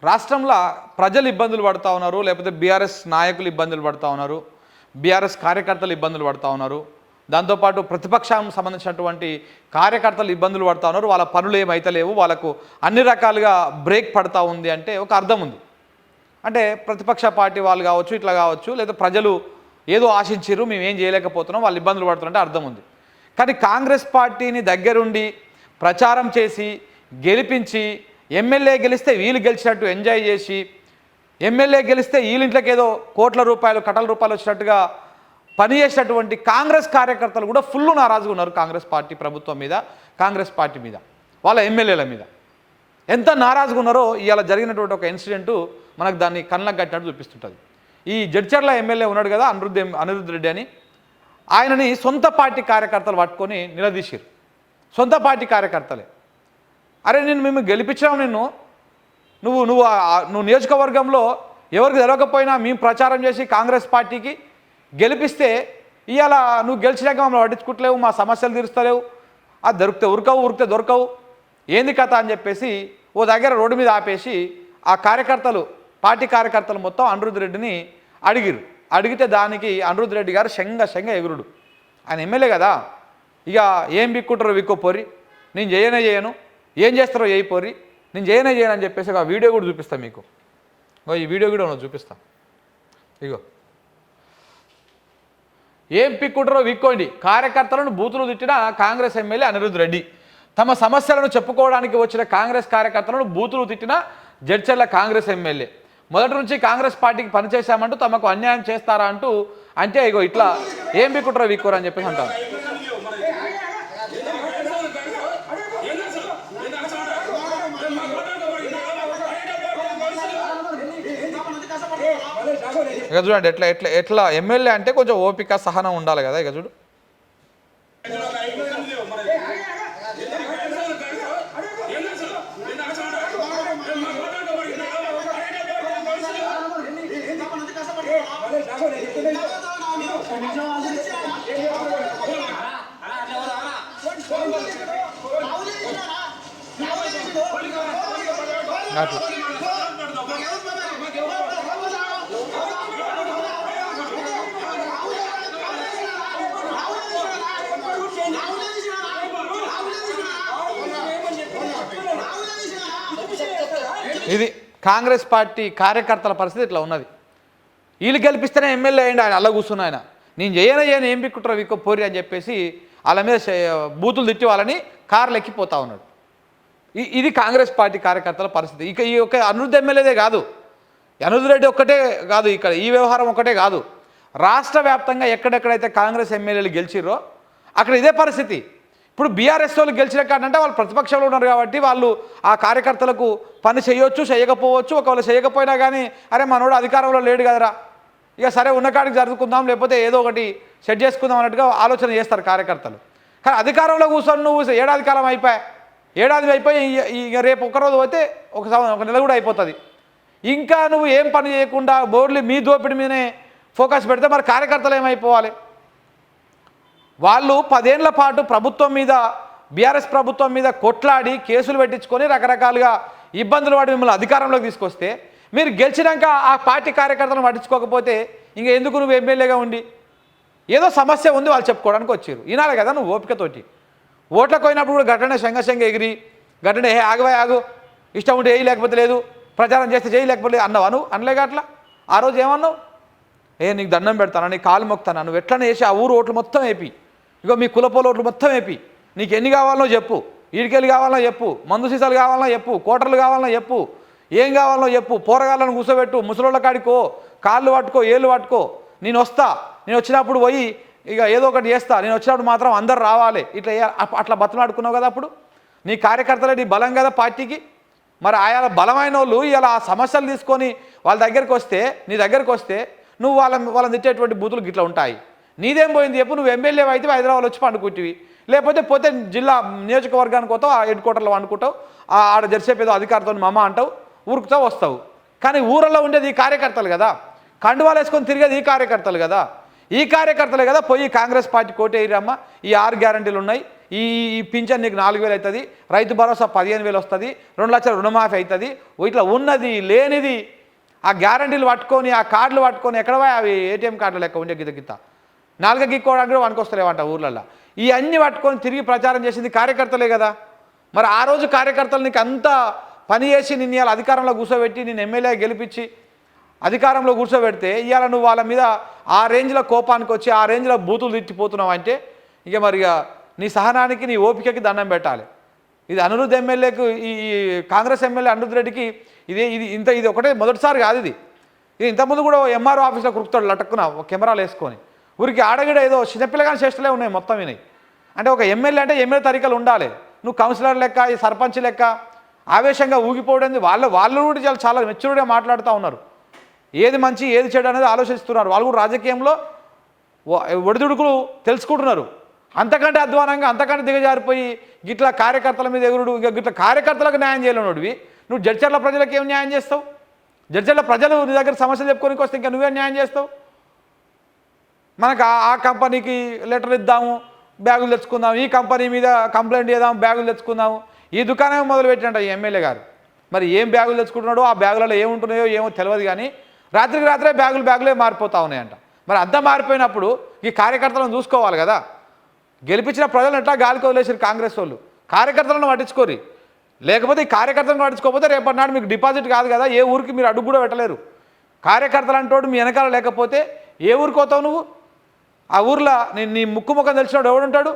రాష్ట్రంలో ప్రజలు ఇబ్బందులు పడుతూ ఉన్నారు, లేకపోతే బీఆర్ఎస్ నాయకులు ఇబ్బందులు పడుతూ ఉన్నారు, బీఆర్ఎస్ కార్యకర్తలు ఇబ్బందులు పడుతూ ఉన్నారు, దాంతోపాటు ప్రతిపక్షానికి సంబంధించినటువంటి కార్యకర్తలు ఇబ్బందులు పడుతూ ఉన్నారు. వాళ్ళ పనులు ఏమైతలేవు, వాళ్ళకు అన్ని రకాలుగా బ్రేక్ పడుతూ ఉంది అంటే ఒక అర్థం ఉంది. అంటే ప్రతిపక్ష పార్టీ వాళ్ళు కావచ్చు, ఇట్లా కావచ్చు, లేదా ప్రజలు ఏదో ఆశించారు, మేము ఏం చేయలేకపోతున్నాం, వాళ్ళు ఇబ్బందులు పడుతున్నారంటే అర్థం ఉంది. కానీ కాంగ్రెస్ పార్టీని దగ్గరుండి ప్రచారం చేసి గెలిపించి ఎమ్మెల్యే గెలిస్తే వీళ్ళు గెలిచినట్టు ఎంజాయ్ చేసి, ఎమ్మెల్యే గెలిస్తే వీళ్ళింట్లోకి ఏదో కోట్ల రూపాయలు కటల రూపాయలు వచ్చినట్టుగా పనిచేసినటువంటి కాంగ్రెస్ కార్యకర్తలు కూడా ఫుల్ నారాజుగా ఉన్నారు కాంగ్రెస్ పార్టీ ప్రభుత్వం మీద, కాంగ్రెస్ పార్టీ మీద, వాళ్ళ ఎమ్మెల్యేల మీద. ఎంత నారాజుగా ఉన్నారో ఇవాళ జరిగినటువంటి ఒక ఇన్సిడెంటు మనకు దాన్ని కళ్ళకు కట్టినట్టు చూపిస్తుంటుంది. ఈ జడ్చర్ల ఎమ్మెల్యే ఉన్నాడు కదా అనిరుద్ధ్ రెడ్డి అని, ఆయనని సొంత పార్టీ కార్యకర్తలు పట్టుకొని నిలదీశారు. సొంత పార్టీ కార్యకర్తలే, అరే మేము గెలిపించాము, నువ్వు నియోజకవర్గంలో ఎవరికి తెలవకపోయినా మేము ప్రచారం చేసి కాంగ్రెస్ పార్టీకి గెలిపిస్తే ఇవాళ నువ్వు గెలిచినాక మమ్మల్ని పట్టించుకుంటలేవు, మా సమస్యలు తీరుస్తలేవు, అది దొరికితే ఉరికితే దొరకవు, ఏంది కథ అని చెప్పేసి ఓ దగ్గర రోడ్డు మీద ఆపేసి ఆ కార్యకర్తలు, పార్టీ కార్యకర్తలు మొత్తం అనిరుద్ధ్ రెడ్డిని అడిగితే దానికి అనిరుద్ధ్ రెడ్డి గారు శంగ ఎగురుడు. ఆయన ఎమ్మెల్యే కదా, ఇక ఏం బిక్కుంటారో విక్కోపోరి, నేను చేయను, ఏం చేస్తారో చేయిపోరి, నేను చేయను అని చెప్పేసి ఆ వీడియో కూడా చూపిస్తాను మీకు. ఈ వీడియో కూడా చూపిస్తాను. ఇగో ఏం పిక్కుంటారో విక్కోండి, కార్యకర్తలను బూతులు తిట్టిన కాంగ్రెస్ ఎమ్మెల్యే అనిరుద్ధ్ రెడ్డి. తమ సమస్యలను చెప్పుకోవడానికి వచ్చిన కాంగ్రెస్ కార్యకర్తలను బూతులు తిట్టిన జడ్చర్ల కాంగ్రెస్ ఎమ్మెల్యే. మొదటి నుంచి కాంగ్రెస్ పార్టీకి పనిచేశామంటూ తమకు అన్యాయం చేస్తారా అంటూ అంటే ఇగో ఇట్లా ఏం పిక్కుంటారో విక్కోరు అని చెప్పేసి అంటారు. ఇక చూడండి ఎట్లా ఎమ్మెల్యే అంటే కొంచెం ఓపిక సహనం ఉండాలి కదా. ఇక చూడు అట్లా ఇది కాంగ్రెస్ పార్టీ కార్యకర్తల పరిస్థితి ఇట్లా ఉన్నది. వీళ్ళు గెలిపిస్తేనే ఎమ్మెల్యే అయ్యండి, ఆయన అలా కూర్చున్న ఆయన నేను చేయను ఏం పిక్కుంటారో విక్కో పోరి అని చెప్పేసి వాళ్ళ మీద బూతులు తిట్టి వాళ్ళని కార్లు ఎక్కిపోతా ఉన్నాడు. ఇది కాంగ్రెస్ పార్టీ కార్యకర్తల పరిస్థితి. ఇక ఈ యొక్క అనిరుద్ధ్ ఎమ్మెల్యేదే కాదు, అనిరుద్ధ్ రెడ్డి ఒక్కటే కాదు, ఇక్కడ ఈ వ్యవహారం ఒకటే కాదు, రాష్ట్ర వ్యాప్తంగా ఎక్కడెక్కడైతే కాంగ్రెస్ ఎమ్మెల్యేలు గెలిచిర్రో అక్కడ ఇదే పరిస్థితి. ఇప్పుడు బీఆర్ఎస్ వాళ్ళు గెలిచిన కాడంటే వాళ్ళు ప్రతిపక్షంలో ఉన్నారు కాబట్టి వాళ్ళు ఆ కార్యకర్తలకు పని చేయొచ్చు, చేయకపోవచ్చు. ఒకవేళ చేయకపోయినా కానీ అరే మనోడు అధికారంలో లేడు కదరా, ఇక సరే ఉన్న కాడికి జరుపుకుందాం, లేకపోతే ఏదో ఒకటి సెట్ చేసుకుందాం అన్నట్టుగా ఆలోచన చేస్తారు కార్యకర్తలు. కానీ అధికారంలో కూర్చొని నువ్వు ఏడాది కాలం అయిపోయి ఇక రేపు ఒక్కరోజు పోతే ఒక నెల కూడా అయిపోతుంది. ఇంకా నువ్వు ఏం పని చేయకుండా బోర్డులు మీ దోపిడి మీదనే ఫోకస్ పెడితే మరి కార్యకర్తలు ఏమైపోవాలి? వాళ్ళు 10 ఏళ్ల పాటు ప్రభుత్వం మీద, బీఆర్ఎస్ ప్రభుత్వం మీద కొట్లాడి కేసులు పెట్టించుకొని రకరకాలుగా ఇబ్బందులు పడి మిమ్మల్ని అధికారంలోకి తీసుకొస్తే మీరు గెలిచినాక ఆ పార్టీ కార్యకర్తలను పట్టించుకోకపోతే ఇంకా ఎందుకు నువ్వు ఎమ్మెల్యేగా ఉండి? ఏదో సమస్య ఉంది వాళ్ళు చెప్పుకోవడానికి వచ్చారు, వినాలి కదా నువ్వు ఓపికతోటి. ఓట్లకు పోయినప్పుడు కూడా గట్టనే శంగ ఎగిరి గట్టనే ఆగు ఇష్టం ఉంటే వేయి లేకపోతే లేదు, ప్రచారం చేస్తే చేయి లేకపోతే అన్నావా నువ్వు? అనలేగా అట్లా. ఆ రోజు ఏమన్నావు? నీకు దండం పెడతాను, నీ కాలు మొక్తాను, నువ్వు ఎట్లనే వేసి ఆ ఊరు ఓట్లు మొత్తం వేపి, ఇగో మీ కులపోల ఓట్లు మొత్తం వేపి, నీకు ఎన్ని కావాలనో చెప్పు, ఈడికెళ్ళి కావాలనో చెప్పు, మందు సీసాలు కావాలనో చెప్పు, కోటర్లు కావాలనో చెప్పు, ఏం కావాలనో చెప్పు, పోరగాళ్ళను కూర్చోబెట్టు, ముసలోళ్ళ కాడికో, కాళ్ళు పట్టుకో, ఏళ్ళు పట్టుకో, నేను వచ్చినప్పుడు పోయి ఇక ఏదో ఒకటి చేస్తా, నేను వచ్చినప్పుడు మాత్రం అందరు రావాలి, అట్లా బతులాడుకున్నావు కదా. అప్పుడు నీ కార్యకర్తలే నీ బలం కదా పార్టీకి. మరి ఆయా బలమైన వాళ్ళు ఇలా ఆ సమస్యలు తీసుకొని వాళ్ళ దగ్గరికి వస్తే, నీ దగ్గరికి వస్తే నువ్వు వాళ్ళని తిట్టేటువంటి బూతులు గిట్లా ఉంటాయి. నీదేం పోయింది చెప్పు? నువ్వు ఎమ్మెల్యే అయితే హైదరాబాద్ వచ్చి పండుకుంటివి, లేకపోతే జిల్లా నియోజకవర్గానికి పోతావు, ఆ హెడ్ క్వార్టర్లో వండుకుంటావు, ఆడ జరిసేపు ఏదో అధికారితో మమ్మ అంటావు, ఊరుకుతావు వస్తావు. కానీ ఊరల్లో ఉండేది ఈ కార్యకర్తలు కదా, కండువాలు వేసుకొని తిరిగేది ఈ కార్యకర్తలు కదా. ఈ కార్యకర్తలే కదా పోయి కాంగ్రెస్ పార్టీ కోటేయరమ్మ, ఈ 6 గ్యారంటీలు ఉన్నాయి, ఈ పింఛన్ నీకు 4,000 అవుతుంది, రైతు భరోసా 15,000 వస్తుంది, 2 లక్షల రుణమాఫీ అవుతుంది. ఇట్లా ఉన్నది లేనిది ఆ గ్యారంటీలు పట్టుకొని ఆ కార్డులు పట్టుకొని ఎక్కడ అవి ఏటీఎం కార్డులు లెక్క ఉండే గిత 4 గిక్కోవడానికి కూడా వనుకొస్తలేవంట ఊర్లలో. ఈ అన్ని పట్టుకొని తిరిగి ప్రచారం చేసింది కార్యకర్తలే కదా. మరి ఆ రోజు కార్యకర్తలు నీకు అంత పని చేసి నిన్ను ఇవాళ అధికారంలో కూర్చోబెట్టి నేను ఎమ్మెల్యే గెలిపించి అధికారంలో కూర్చోబెడితే ఇవాళ నువ్వు వాళ్ళ మీద ఆ రేంజ్లో కోపానికి వచ్చి ఆ రేంజ్లో బూతులు తిట్టిపోతున్నావు అంటే ఇక మరి నీ సహనానికి నీ ఓపికకి దండం పెట్టాలి. ఇది అనిరుద్ధ్ ఎమ్మెల్యేకు ఈ కాంగ్రెస్ ఎమ్మెల్యే అనిరుద్ధ్ రెడ్డికి ఇది ఒకటే మొదటిసారి కాదు. ఇది ఇంతకుముందు కూడా ఎంఆర్ఓ ఆఫీస్లో కురుకుతాడు లటక్కున కెమెరాలు వేసుకొని ఊరికి ఆడగిడ ఏదో చిన్నపిల్లగాని చేష్టలే ఉన్నాయి మొత్తం వినాయి. అంటే ఒక ఎమ్మెల్యే అంటే ఎమ్మెల్యే తరికలు ఉండాలి. నువ్వు కౌన్సిలర్ లెక్క ఈ సర్పంచ్ లెక్క ఆవేశంగా ఊగిపోవడం వాళ్ళు కూడా చాలా మెచ్యూర్డ్గా మాట్లాడుతూ ఉన్నారు. ఏది మంచి ఏది చెడు అనేది ఆలోచిస్తున్నారు. వాళ్ళు కూడా రాజకీయంలో ఒడిదుడుకులు తెలుసుకుంటున్నారు. అంతకంటే అధ్వానంగా అంతకంటే దిగజారిపోయి గిట్లా కార్యకర్తల మీద ఎగురుడు గిట్లా కార్యకర్తలకు న్యాయం చేయలేనోడివి నువ్వు జడ్చర్ల ప్రజలకు ఏం న్యాయం చేస్తావు? జడ్చర్ల ప్రజలు నీ దగ్గర సమస్యలు చెప్పుకోనికి వస్తే ఇంకా నువ్వేం న్యాయం చేస్తావు? మనకు ఆ కంపెనీకి లెటర్ ఇద్దాము, బ్యాగులు తెచ్చుకుందాము, ఈ కంపెనీ మీద కంప్లైంట్ చేద్దాము, బ్యాగులు తెచ్చుకుందాము, ఈ దుకాణం మొదలుపెట్టినట్ట ఈ ఎమ్మెల్యే గారు. మరి ఏం బ్యాగులు తెచ్చుకుంటున్నాడో ఆ బ్యాగులలో ఏముంటున్నాయో ఏమో తెలియదు. కానీ రాత్రికి రాత్రే బ్యాగులే మారిపోతూ ఉన్నాయంట. మరి అంతా మారిపోయినప్పుడు ఈ కార్యకర్తలను చూసుకోవాలి కదా. గెలిపించిన ప్రజలను ఎట్లా గాలికి వదిలేసారు కాంగ్రెస్ వాళ్ళు. కార్యకర్తలను పట్టించుకోరు. లేకపోతే ఈ కార్యకర్తలను పట్టించుకోకపోతే రేపటి నాడు మీకు డిపాజిట్ కాదు కదా, ఏ ఊరికి మీరు అడుగు కూడా పెట్టలేరు. కార్యకర్తలు అంటోడు మీ వెనకాల లేకపోతే ఏ ఊరికి పోతావు నువ్వు? ఆ ఊర్లో నీ ముక్కు ముఖం తెలిసినాడు ఎవడుంటాడు?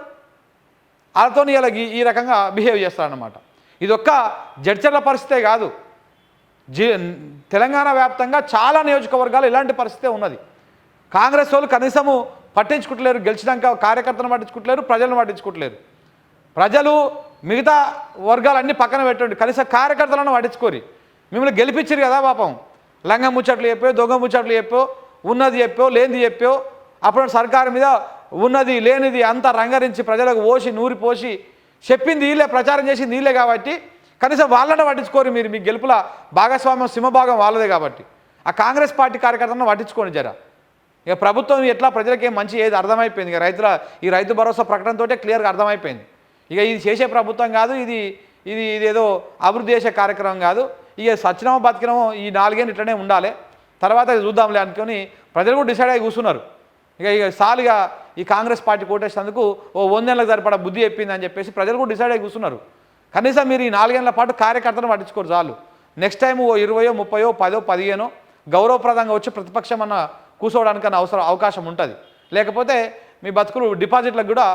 వాళ్ళతో ఇలా ఈ రకంగా బిహేవ్ చేస్తారన్నమాట. ఇదొక్క జడ్చర్ల పరిస్థితే కాదు, తెలంగాణ వ్యాప్తంగా చాలా నియోజకవర్గాలు ఇలాంటి పరిస్థితే ఉన్నది. కాంగ్రెస్ వాళ్ళు కనీసము పట్టించుకుంటలేరు. గెలిచినాక కార్యకర్తలను పట్టించుకుంటలేరు, ప్రజలను పట్టించుకుంటలేరు. ప్రజలు మిగతా వర్గాలన్నీ పక్కన పెట్టండి, కనీసం కార్యకర్తలను పట్టించుకోరి. మిమ్మల్ని గెలిపించారు కదా పాపం. లంగ ముచ్చట్లు చెప్పో, దొంగ ముచ్చట్లు చెప్పో, ఉన్నది చెప్పో లేనిది చెప్పో, అప్పుడు సర్కారు మీద ఉన్నది లేనిది అంతా రంగరించి ప్రజలకు పోసి నూరి పోసి చెప్పింది వీళ్ళే, ప్రచారం చేసింది వీళ్ళే కాబట్టి కనీసం వాళ్ళని పట్టించుకోరు. మీరు మీ గెలుపుల భాగస్వామ్యం సింహభాగం వాళ్ళదే కాబట్టి ఆ కాంగ్రెస్ పార్టీ కార్యకర్తలను పట్టించుకోండి జర. ఇక ప్రభుత్వం ఎట్లా ప్రజలకేం మంచి ఏది అర్థమైపోయింది. ఇక ఈ రైతు భరోసా ప్రకటనతోటే క్లియర్గా అర్థమైపోయింది. ఇక ఇది చేసే ప్రభుత్వం కాదు, ఇదేదో అభివృద్ధి చేసే కార్యక్రమం కాదు. ఇక సచ్చినమో బతికినమో ఈ 4 ఏళ్ళు ఇట్లనే ఉండాలి, తర్వాత చూద్దాంలే అనుకొని ప్రజలు కూడా డిసైడ్ అయ్యి కూర్చున్నారు. ఇక సాలుగా ఈ కాంగ్రెస్ పార్టీ కోటేసినందుకు ఓ 100 ఏళ్ళకి సరిపడా బుద్ధి చెప్పింది అని చెప్పేసి ప్రజలు కూడా డిసైడ్ అయ్యి కూర్చున్నారు. కనీసం మీరు ఈ 4 ఏళ్ల పాటు కార్యకర్తలను పట్టించుకోరు చాలు. నెక్స్ట్ టైం ఓ 20, 30, 10, 15 గౌరవప్రదంగా వచ్చి ప్రతిపక్షం అన్న కూర్చోవడానికన్నా అవకాశం ఉంటుంది. లేకపోతే మీ బతుకులు డిపాజిట్లకు కూడా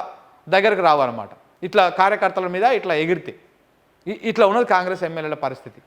దగ్గరకు రావన్నమాట. ఇట్లా కార్యకర్తల మీద ఇట్లా ఎగిరితే ఇట్లా ఉన్నది కాంగ్రెస్ ఎమ్మెల్యేల పరిస్థితి.